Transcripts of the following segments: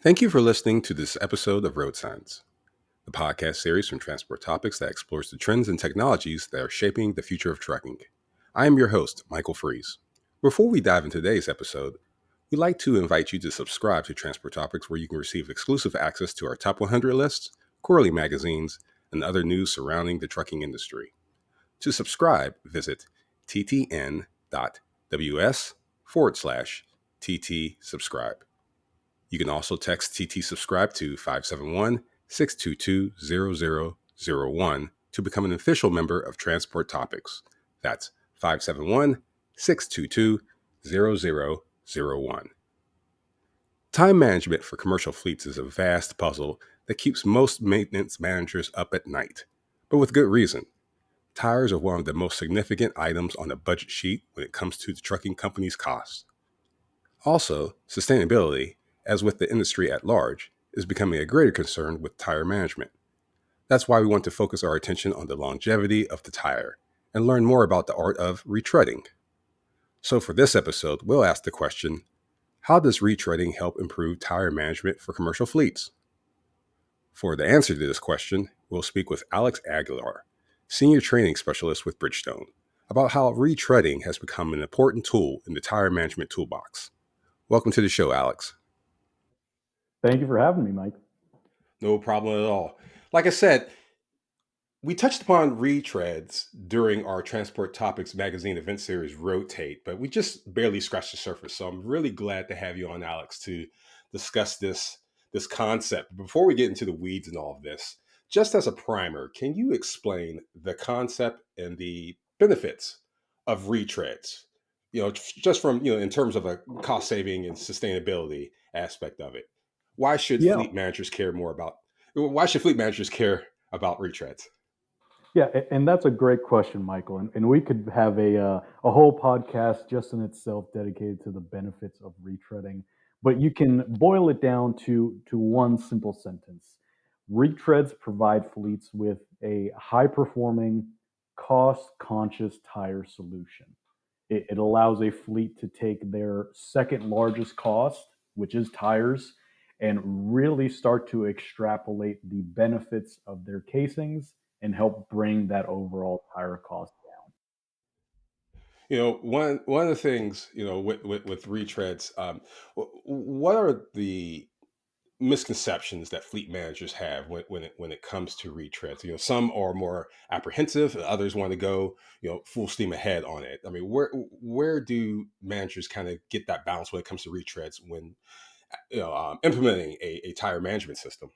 Thank you for listening to this episode of RoadSigns, the podcast series from Transport Topics that explores the trends and technologies that are shaping the future of trucking. I am your host, Michael Fries. Before we dive into today's episode, we'd like to invite you to subscribe to Transport Topics, where you can receive exclusive access to our top 100 lists, quarterly magazines, and other news surrounding the trucking industry. To subscribe, visit ttn.ws/TT subscribe. You can also text TT subscribe to 571-622-0001 to become an official member of Transport Topics. That's 571-622-0001. Time management for commercial fleets is a vast puzzle that keeps most maintenance managers up at night, but with good reason. Tires are one of the most significant items on a budget sheet when it comes to the trucking company's costs. Also, sustainability, as with the industry at large, is becoming a greater concern with tire management. That's why we want to focus our attention on the longevity of the tire and learn more about the art of retreading. So for this episode, we'll ask the question, how does retreading help improve tire management for commercial fleets? For the answer to this question, we'll speak with Alex Aguilar, Senior Training Specialist with Bridgestone, about how retreading has become an important tool in the tire management toolbox. Welcome to the show, Alex. Thank you for having me, Mike. No problem at all. Like I said, we touched upon retreads during our Transport Topics magazine event series Rotate, but we just barely scratched the surface. So I'm really glad to have you on, Alex, to discuss this concept. Before we get into the weeds and all of this, just as a primer, can you explain the concept and the benefits of retreads? Just from, in terms of a cost saving and sustainability aspect of it. Why should Yeah, fleet managers care more about why should fleet managers care about retreads? and that's a great question, Michael. And we could have a whole podcast just in itself dedicated to the benefits of retreading. But you can boil it down to one simple sentence. Retreads provide fleets with a high performing, cost conscious tire solution. It allows a fleet to take their second largest cost, which is tires, and really start to extrapolate the benefits of their casings and help bring that overall tire cost down. One of the things with retreads, what are the misconceptions that fleet managers have when it comes to retreads? Some are more apprehensive, and others want to go full steam ahead on it. I mean, where do managers kind of get that balance when it comes to retreads when implementing a tire management system?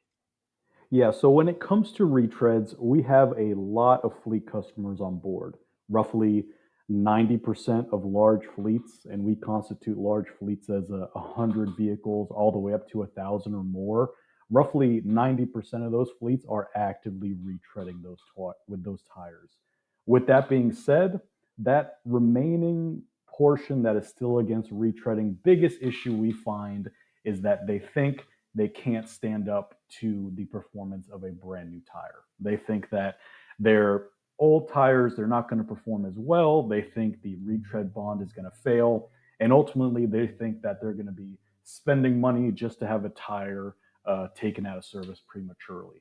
Yeah, so when it comes to retreads, we have a lot of fleet customers on board, roughly 90% of large fleets, and we constitute large fleets as 100 vehicles all the way up to 1,000 or more. Roughly 90% of those fleets are actively retreading with those tires. With that being said, that remaining portion that is still against retreading, biggest issue we find is that they think they can't stand up to the performance of a brand new tire. They think that their old tires, they're not going to perform as well. They think the retread bond is going to fail. And ultimately, they think that they're going to be spending money just to have a tire taken out of service prematurely.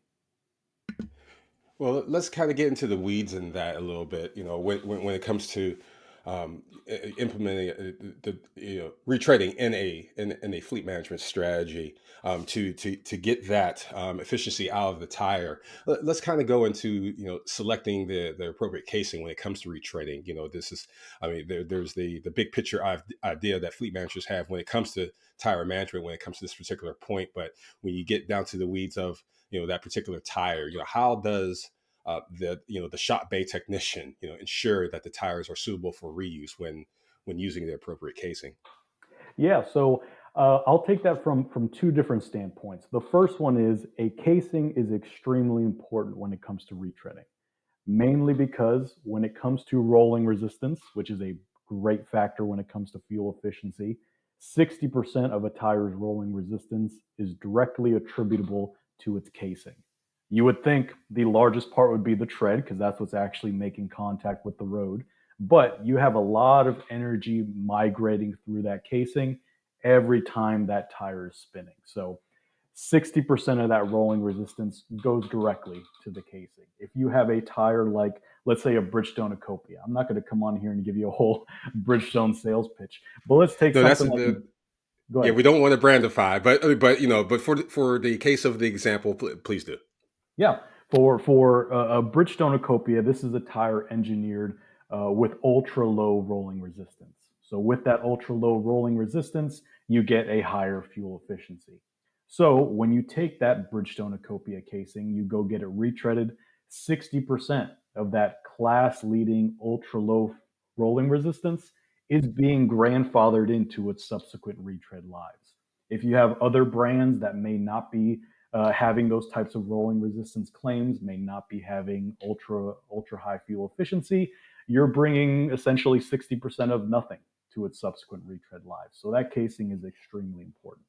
Well, let's kind of get into the weeds in that a little bit. When it comes to implementing the retreading in a fleet management strategy, to get that efficiency out of the tire. Let's kind of go into selecting the appropriate casing when it comes to retreading. This is, I mean, there's the big picture idea that fleet managers have when it comes to tire management when it comes to this particular point, but when you get down to the weeds of that particular tire, how does the shop bay technician ensure that the tires are suitable for reuse when using the appropriate casing? Yeah, so I'll take that from two different standpoints. The first one is a casing is extremely important when it comes to retreading, mainly because when it comes to rolling resistance, which is a great factor when it comes to fuel efficiency, 60% of a tire's rolling resistance is directly attributable to its casing. You would think the largest part would be the tread because that's what's actually making contact with the road. But you have a lot of energy migrating through that casing every time that tire is spinning. So 60% of that rolling resistance goes directly to the casing. If you have a tire like, let's say, a Bridgestone Acopia, I'm not going to come on here and give you a whole Bridgestone sales pitch, but let's take No, that's something like, the go yeah. ahead. We don't want to brandify, but but for the case of the example, please do. Yeah, for a Bridgestone Acopia, this is a tire engineered with ultra low rolling resistance. So with that ultra low rolling resistance, you get a higher fuel efficiency. So when you take that Bridgestone Acopia casing, you go get it retreaded, 60% of that class leading ultra low rolling resistance is being grandfathered into its subsequent retread lives. If you have other brands that may not be having those types of rolling resistance claims, may not be having ultra high fuel efficiency, you're bringing essentially 60% of nothing to its subsequent retread lives. So that casing is extremely important.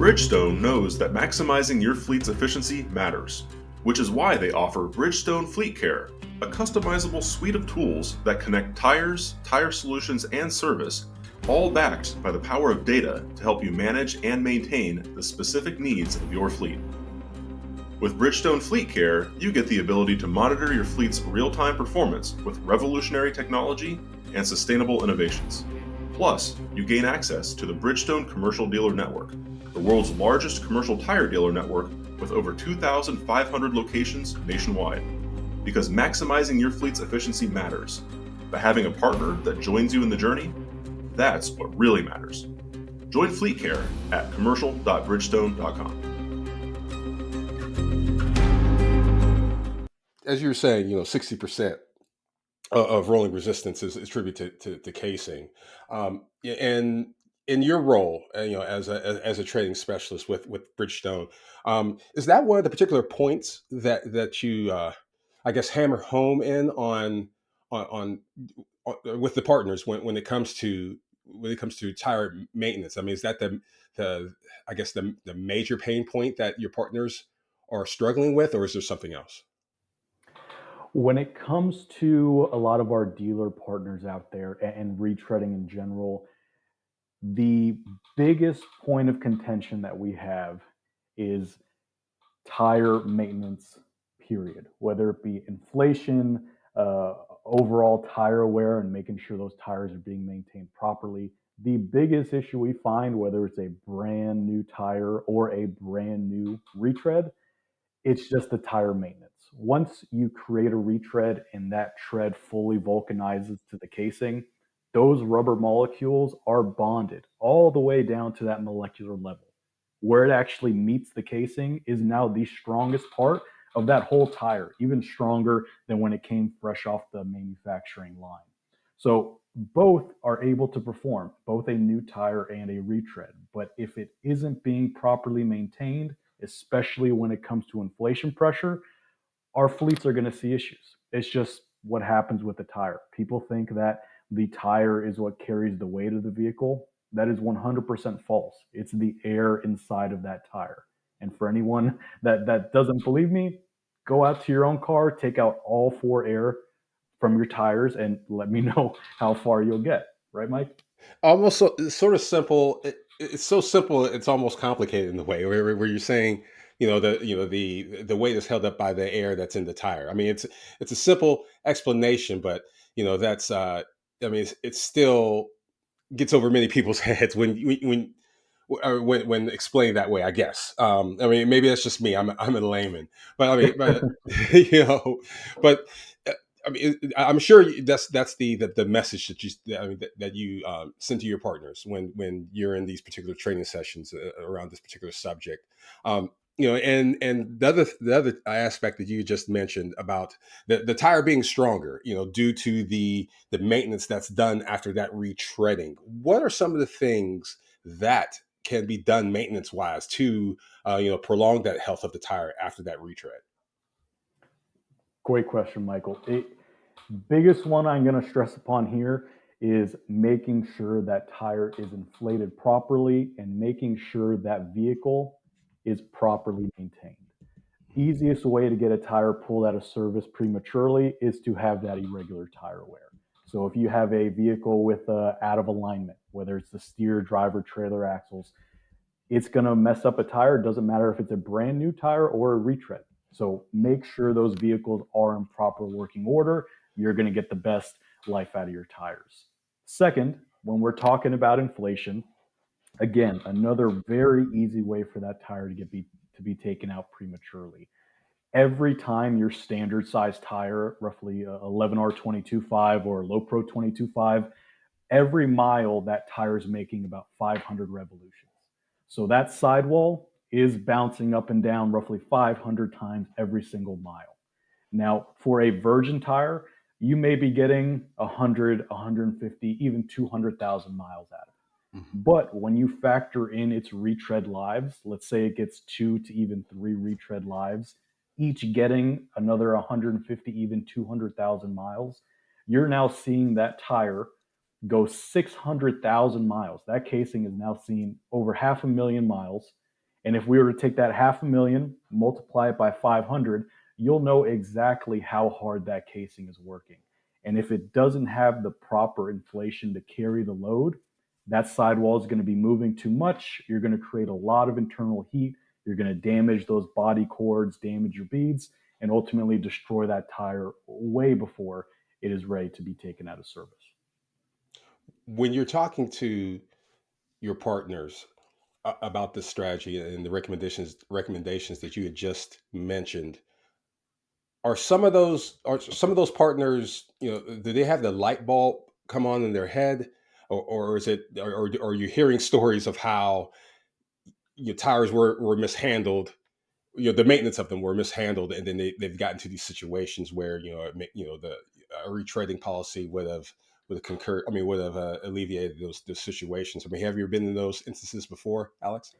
Bridgestone knows that maximizing your fleet's efficiency matters, which is why they offer Bridgestone Fleet Care, a customizable suite of tools that connect tires, tire solutions, and service, all backed by the power of data to help you manage and maintain the specific needs of your fleet. With Bridgestone Fleet Care, you get the ability to monitor your fleet's real-time performance with revolutionary technology and sustainable innovations. Plus, you gain access to the Bridgestone Commercial Dealer Network, the world's largest commercial tire dealer network with over 2,500 locations nationwide. Because maximizing your fleet's efficiency matters. By having a partner that joins you in the journey, that's what really matters. Join Fleet Care at commercial.bridgestone.com. As you were saying, 60% of rolling resistance is attributed to casing. And in your role, as a trading specialist with Bridgestone, is that one of the particular points that you, I guess, hammer home in on, with the partners when it comes to tire maintenance? I mean, is that the I guess the major pain point that your partners are struggling with, or is there something else? When it comes to a lot of our dealer partners out there and retreading in general, the biggest point of contention that we have is tire maintenance, period. Whether it be inflation, uh, overall tire wear, and making sure those tires are being maintained properly. The biggest issue we find, whether it's a brand new tire or a brand new retread, it's just the tire maintenance. Once you create a retread and that tread fully vulcanizes to the casing, those rubber molecules are bonded all the way down to that molecular level. Where it actually meets the casing is now the strongest part of that whole tire, even stronger than when it came fresh off the manufacturing line. So both are able to perform, both a new tire and a retread. But if it isn't being properly maintained, especially when it comes to inflation pressure, our fleets are going to see issues. It's just what happens with the tire. People think that the tire is what carries the weight of the vehicle. That is 100% false. It's the air inside of that tire. And for anyone that doesn't believe me, go out to your own car, take out all four air from your tires, and let me know how far you'll get. Right, Mike? Almost it's sort of simple. It's so simple. It's almost complicated in the way where you're saying, the weight is held up by the air that's in the tire. I mean, it's a simple explanation, but that's I mean, it's still gets over many people's heads when explained that way. I guess. I mean, maybe that's just me. I'm a layman, but I mean, but you know, but uh, I mean, I'm sure that's the message that that you send to your partners when you're in these particular training sessions around this particular subject. And the other aspect that you just mentioned about the tire being stronger, due to the maintenance that's done after that retreading. What are some of the things that can be done maintenance wise to prolong that health of the tire after that retread? Great question, Michael. Biggest one I'm going to stress upon here is making sure that tire is inflated properly and making sure that vehicle is properly maintained. Easiest way to get a tire pulled out of service prematurely is to have that irregular tire wear. So if you have a vehicle with out of alignment, whether it's the steer, driver, trailer axles, it's going to mess up a tire. It doesn't matter if it's a brand new tire or a retread. So make sure those vehicles are in proper working order. You're going to get the best life out of your tires. Second, when we're talking about inflation, again, another very easy way for that tire to be taken out prematurely. Every time your standard size tire, roughly 11R22.5 or Low Pro 22.5, every mile that tire is making about 500 revolutions. So that sidewall is bouncing up and down roughly 500 times every single mile. Now, for a virgin tire, you may be getting 100, 150, even 200,000 miles out of it. Mm-hmm. But when you factor in its retread lives, let's say it gets 2 to even 3 retread lives, each getting another 150, even 200,000 miles, you're now seeing that tire go 600,000 miles. That casing is now seen over 500,000 miles. And if we were to take that 500,000, multiply it by 500, you'll know exactly how hard that casing is working. And if it doesn't have the proper inflation to carry the load, that sidewall is going to be moving too much. You're going to create a lot of internal heat. You're going to damage those body cords, damage your beads, and ultimately destroy that tire way before it is ready to be taken out of service. When you're talking to your partners about this strategy and the recommendations that you had just mentioned, are some of those partners, do they have the light bulb come on in their head, or is it, or are you hearing stories of how your tires were mishandled, the maintenance of them were mishandled, and then they've gotten to these situations where the retreading policy would have alleviated those situations? I mean, have you been in those instances before, Alex?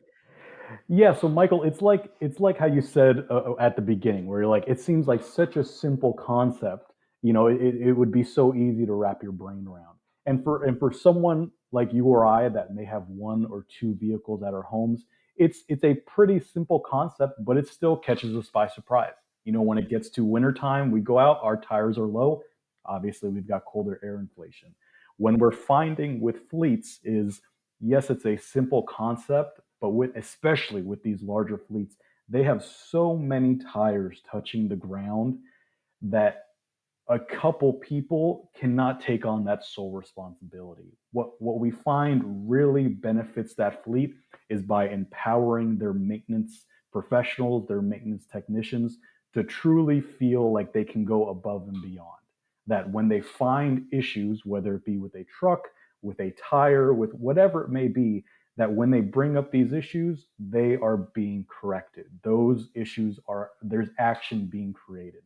Yeah, so Michael, it's like how you said at the beginning, where you're like, it seems like such a simple concept. It would be so easy to wrap your brain around. And for someone like you or I that may have one or two vehicles at our homes, it's a pretty simple concept, but it still catches us by surprise. When it gets to wintertime, we go out, our tires are low. Obviously, we've got colder air inflation. When we're finding with fleets is, yes, it's a simple concept, but especially with these larger fleets, they have so many tires touching the ground that a couple people cannot take on that sole responsibility. What we find really benefits that fleet is by empowering their maintenance professionals, their maintenance technicians, to truly feel like they can go above and beyond. That when they find issues, whether it be with a truck, with a tire, with whatever it may be, that when they bring up these issues, they are being corrected. Those issues there's action being created.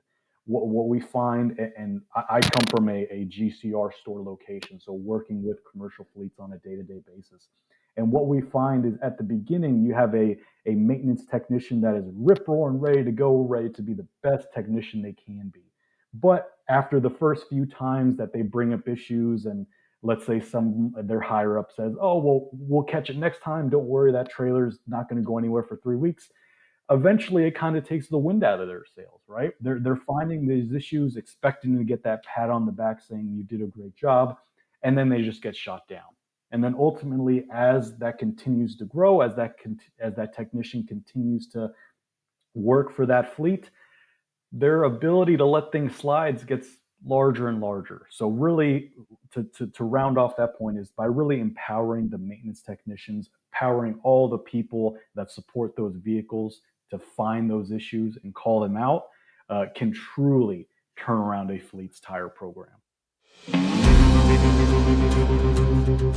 What we find, and I come from a GCR store location, so working with commercial fleets on a day-to-day basis. And what we find is at the beginning, you have a maintenance technician that is rip-roaring ready to go, ready to be the best technician they can be. But after the first few times that they bring up issues, and let's say their higher up says, "Oh, well, we'll catch it next time. Don't worry, that trailer's not going to go anywhere for 3 weeks." Eventually, it kind of takes the wind out of their sails, right? They're finding these issues, expecting to get that pat on the back saying you did a great job, and then they just get shot down. And then ultimately, as that continues to grow, as that technician continues to work for that fleet, their ability to let things slide gets larger and larger. So really, to round off that point, is by really empowering the maintenance technicians, empowering all the people that support those vehicles to find those issues and call them out, can truly turn around a fleet's tire program.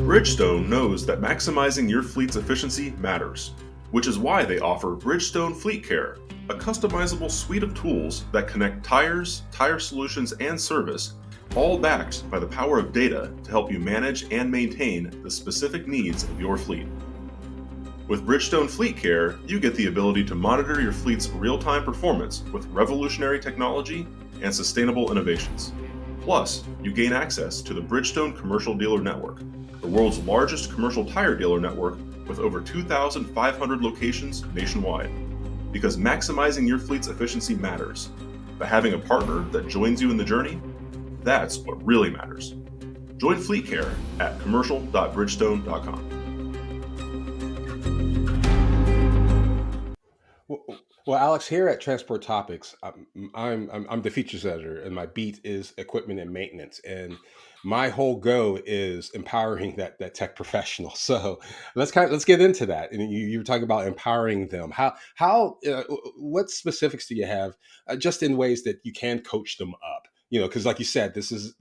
Bridgestone knows that maximizing your fleet's efficiency matters, which is why they offer Bridgestone Fleet Care, a customizable suite of tools that connect tires, tire solutions, and service, all backed by the power of data to help you manage and maintain the specific needs of your fleet. With Bridgestone Fleet Care, you get the ability to monitor your fleet's real-time performance with revolutionary technology and sustainable innovations. Plus, you gain access to the Bridgestone Commercial Dealer Network, the world's largest commercial tire dealer network with over 2,500 locations nationwide. Because maximizing your fleet's efficiency matters. By having a partner that joins you in the journey, that's what really matters. Join Fleet Care at commercial.bridgestone.com. Well, Alex, here at Transport Topics, I'm the features editor, and my beat is equipment and maintenance. And my whole go is empowering that tech professional. So let's get into that. And you were talking about empowering them. What specifics do you have, just in ways that you can coach them up? Because like you said, this is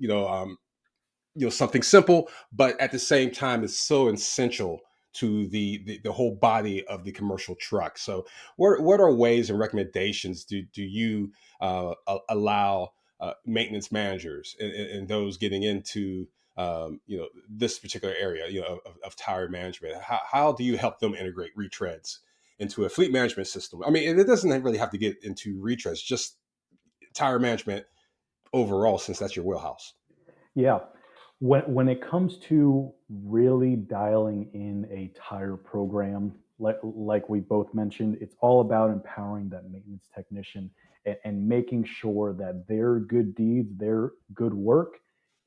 something simple, but at the same time, it's so essential to the whole body of the commercial truck. So, what are ways and recommendations do you allow maintenance managers and those getting into this particular area of tire management? How do you help them integrate retreads into a fleet management system? I mean, it doesn't really have to get into retreads, just tire management overall, since that's your wheelhouse. Yeah. When it comes to really dialing in a tire program, like we both mentioned, it's all about empowering that maintenance technician and making sure that their good deeds, their good work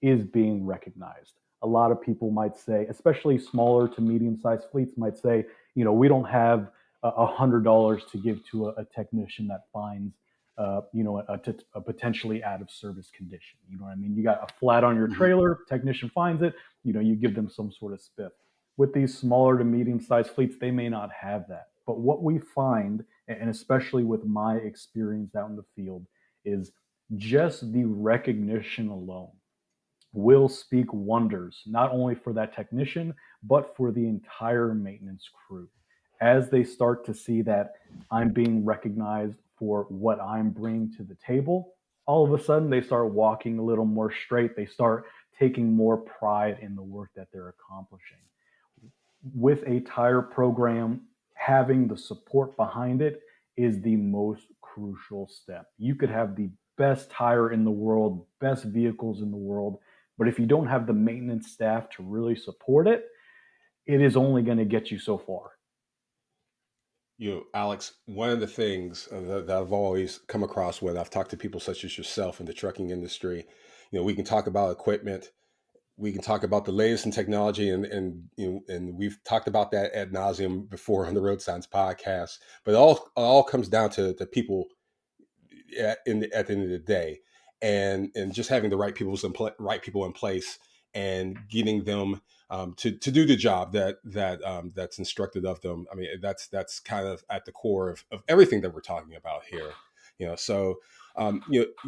is being recognized. A lot of people might say, especially smaller to medium-sized fleets might say, we don't have $100 to give to a technician that finds a potentially out of service condition. You know what I mean? You got a flat on your Hmm. trailer, technician finds it, you give them some sort of spiff. With these smaller to medium sized fleets, they may not have that. But what we find, and especially with my experience out in the field, is just the recognition alone will speak wonders, not only for that technician, but for the entire maintenance crew. As they start to see that I'm being recognized for what I'm bringing to the table, all of a sudden they start walking a little more straight. They start taking more pride in the work that they're accomplishing. With a tire program, having the support behind it is the most crucial step. You could have the best tire in the world, best vehicles in the world, but if you don't have the maintenance staff to really support it, it is only going to get you so far. Alex, one of the things that I've always come across when I've talked to people such as yourself in the trucking industry, we can talk about equipment, we can talk about the latest in technology, and we've talked about that ad nauseum before on the RoadSigns podcast. But it all comes down to the people at the end of the day, and just having the right people in place and getting them to do the job that's instructed of them. I mean, that's kind of at the core of everything that we're talking about here. So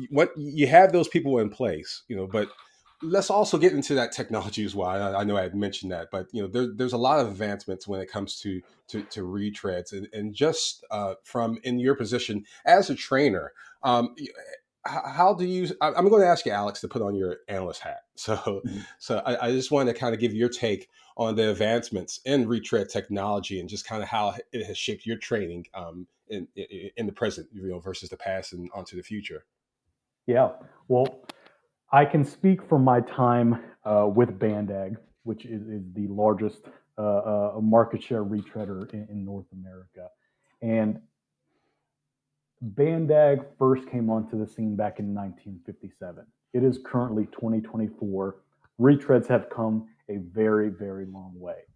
what you have those people in place, but let's also get into that technology as well. I know I had mentioned that, but there's a lot of advancements when it comes to retreads, and just from in your position as a trainer, um, how do you? I'm going to ask you, Alex, to put on your analyst hat. So, Mhm. so I just wanted to kind of give your take on the advancements in retread technology and just kind of how it has shaped your training in the present, versus the past and onto the future. Yeah. Well, I can speak from my time with Bandag, which is the largest market share retreader in North America. And Bandag first came onto the scene back in 1957. It is currently 2024. Retreads have come a very, very long way.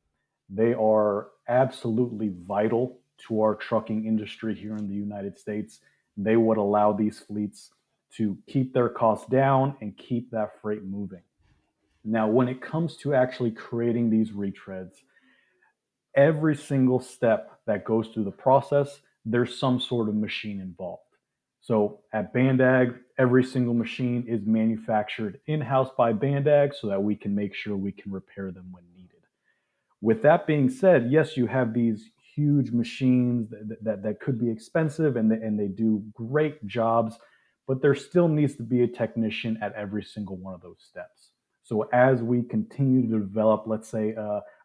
They are absolutely vital to our trucking industry here in the United States. They would allow these fleets to keep their costs down and keep that freight moving. Now, when it comes to actually creating these retreads, every single step that goes through the process, there's some sort of machine involved. So at Bandag, every single machine is manufactured in-house by Bandag so that we can make sure we can repair them when needed. With that being said, yes, you have these huge machines that could be expensive and they do great jobs, but there still needs to be a technician at every single one of those steps. So as we continue to develop, let's say,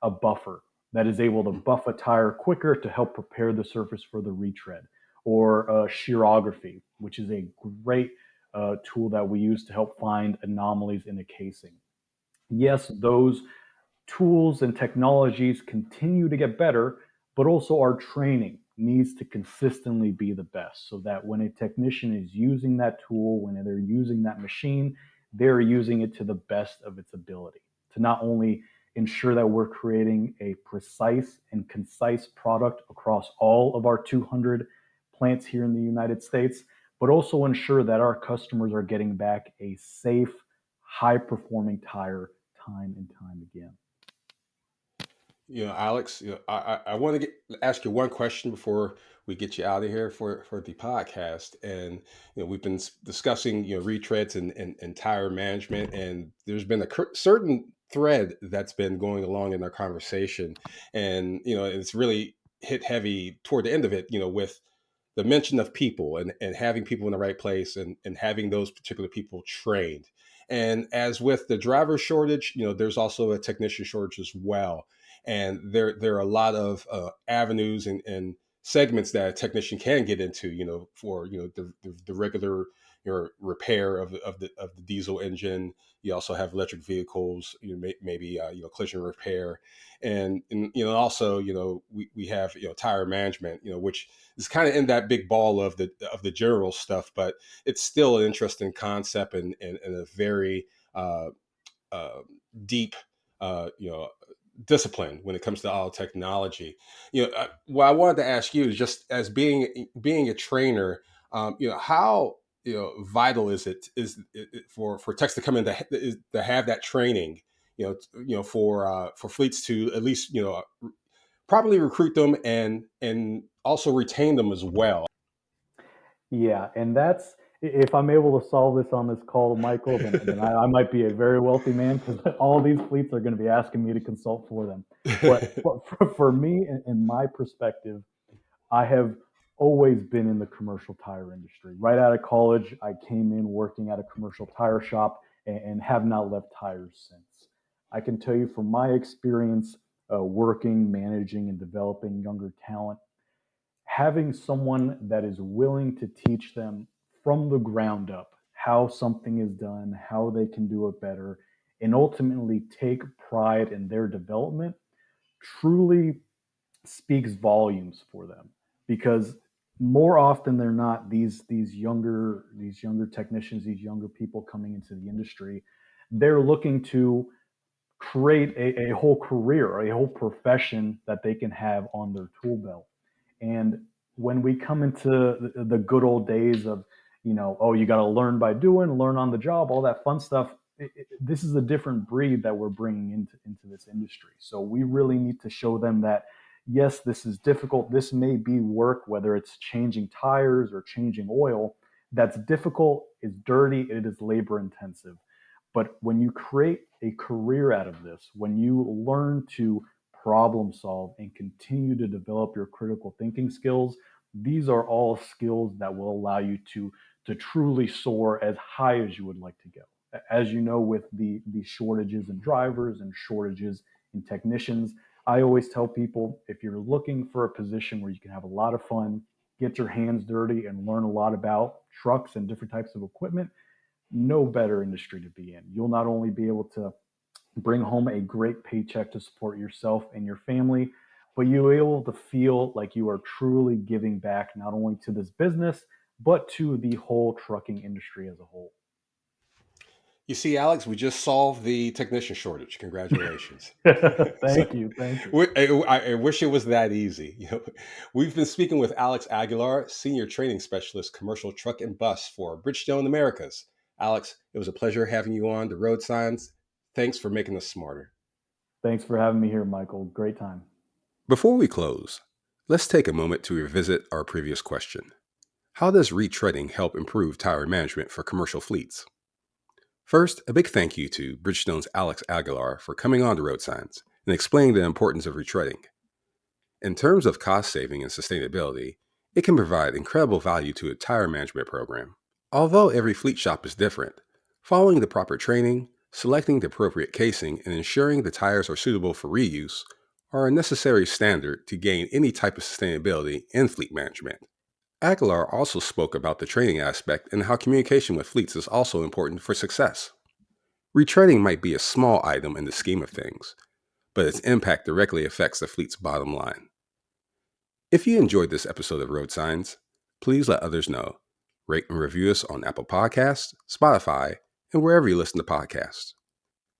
a buffer that is able to buff a tire quicker to help prepare the surface for the retread, or shearography, which is a great tool that we use to help find anomalies in a casing. Yes, those tools and technologies continue to get better, but also our training needs to consistently be the best so that when a technician is using that tool, when they're using that machine, they're using it to the best of its ability. to not only ensure that we're creating a precise and concise product across all of our 200 plants here in the United States, but also ensure that our customers are getting back a safe, high performing tire time and time again. Alex, I want to ask you one question before we get you out of here for the podcast. And we've been discussing retreads and tire management, and there's been a certain thread that's been going along in our conversation, and it's really hit heavy toward the end of it. With the mention of people and having people in the right place and having those particular people trained. And as with the driver shortage, there's also a technician shortage as well. And there are a lot of avenues and segments that a technician can get into, for the regular repair of the diesel engine. You also have electric vehicles, maybe collision repair, and also we have tire management, which is kind of in that big ball of the general stuff, but it's still an interesting concept and a very uh, deep discipline when it comes to all technology. What I wanted to ask you is, just as being a trainer, how vital is it for techs to come in to have that training, for fleets to at least properly recruit them and also retain them as well. Yeah, and that's if I'm able to solve this on this call, Michael, then I might be a very wealthy man because all these fleets are going to be asking me to consult for them. But for me, in my perspective, I have always been in the commercial tire industry. Right out of college, I came in working at a commercial tire shop and have not left tires since. I can tell you from my experience working, managing, and developing younger talent, having someone that is willing to teach them from the ground up how something is done, how they can do it better, and ultimately take pride in their development truly speaks volumes for them, because more often than not these younger technicians, these younger people coming into the industry, they're looking to create a whole career, a whole profession that they can have on their tool belt. And when we come into the good old days of, oh, you got to learn by doing, learn on the job, all that fun stuff, this is a different breed that we're bringing into this industry. So we really need to show them that, yes, this is difficult. This may be work, whether it's changing tires or changing oil. That's difficult, it's dirty, it is labor intensive. But when you create a career out of this, when you learn to problem solve and continue to develop your critical thinking skills, these are all skills that will allow you to truly soar as high as you would like to go. As you know, with the shortages in drivers and shortages in technicians, I always tell people, if you're looking for a position where you can have a lot of fun, get your hands dirty, and learn a lot about trucks and different types of equipment, no better industry to be in. You'll not only be able to bring home a great paycheck to support yourself and your family, but you'll be able to feel like you are truly giving back not only to this business, but to the whole trucking industry as a whole. You see, Alex, we just solved the technician shortage. Congratulations. So, Thank you. Thank you. I wish it was that easy. We've been speaking with Alex Aguilar, Senior Training Specialist, Commercial Truck and Bus for Bridgestone Americas. Alex, it was a pleasure having you on the RoadSigns. Thanks for making us smarter. Thanks for having me here, Michael. Great time. Before we close, let's take a moment to revisit our previous question. How does retreading help improve tire management for commercial fleets? First, a big thank you to Bridgestone's Alex Aguilar for coming on to RoadSigns and explaining the importance of retreading. In terms of cost saving and sustainability, it can provide incredible value to a tire management program. Although every fleet shop is different, following the proper training, selecting the appropriate casing, and ensuring the tires are suitable for reuse are a necessary standard to gain any type of sustainability in fleet management. Aguilar also spoke about the training aspect and how communication with fleets is also important for success. Retreading might be a small item in the scheme of things, but its impact directly affects the fleet's bottom line. If you enjoyed this episode of RoadSigns, please let others know. Rate and review us on Apple Podcasts, Spotify, and wherever you listen to podcasts.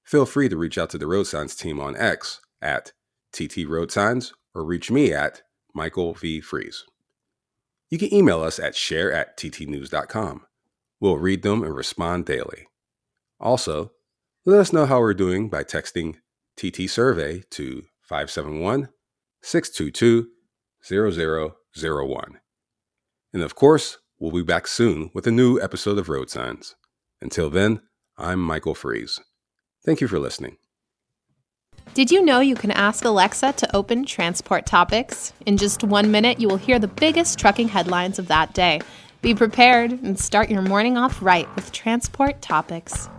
Feel free to reach out to the RoadSigns team on X at TT RoadSigns or reach me at Michael V. Fries. You can email us at share@ttnews.com. We'll read them and respond daily. Also, let us know how we're doing by texting TT Survey to 571-622-0001. And of course, we'll be back soon with a new episode of Road Signs. Until then, I'm Michael Fries. Thank you for listening. Did you know you can ask Alexa to open Transport Topics? In just 1 minute, you will hear the biggest trucking headlines of that day. Be prepared and start your morning off right with Transport Topics.